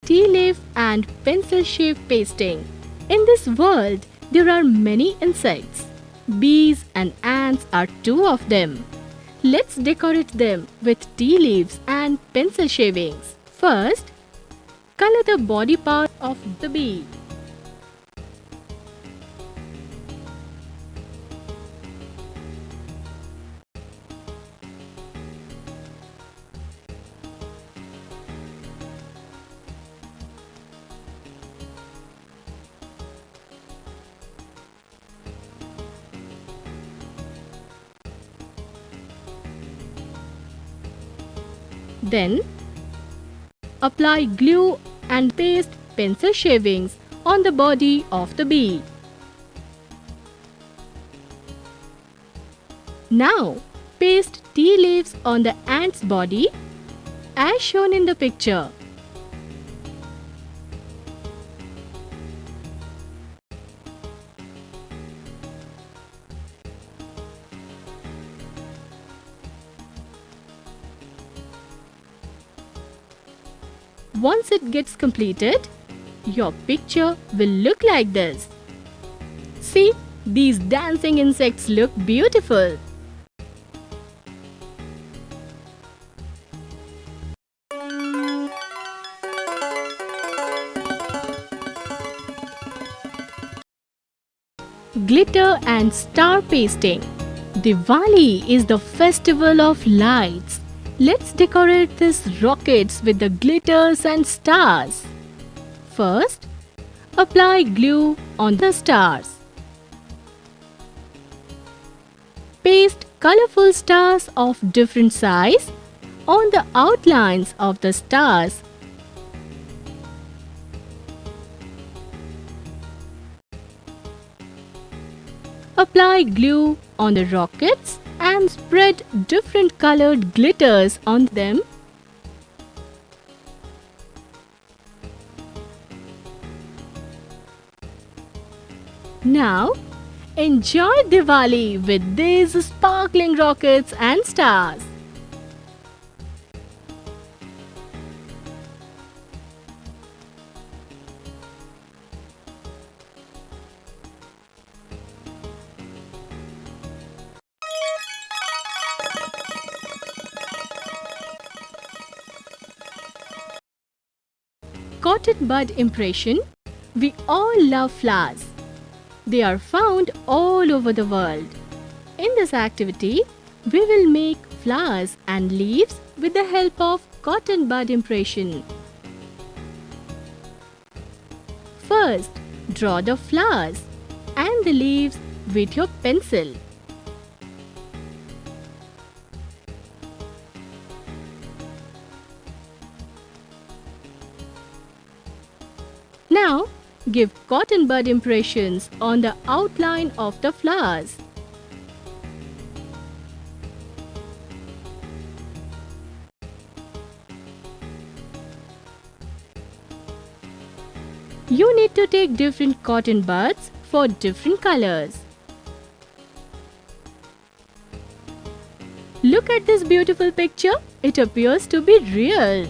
tea leaf and pencil shape pasting. In this world, there are many insects. Bees and ants are two of them. Let's decorate them with tea leaves and pencil shavings. First, color the body part of the bee. Then, apply glue and paste pencil shavings on the body of the bee. Now, paste tea leaves on the ant's body as shown in the picture. Once it gets completed, your picture will look like this. See, these dancing insects look beautiful. Glitter and star pasting. Diwali is the festival of lights. Let's decorate these rockets with the glitters and stars. First, apply glue on the stars. Paste colorful stars of different size on the outlines of the stars. Apply glue on the rockets and spread different colored glitters on them. Now, enjoy Diwali with these sparkling rockets and stars. Cotton bud impression. We all love flowers. They are found all over the world. In this activity, we will make flowers and leaves with the help of cotton bud impression. First, draw the flowers and the leaves with your pencil. Now, give cotton bud impressions on the outline of the flowers. You need to take different cotton buds for different colors. Look at this beautiful picture. It appears to be real.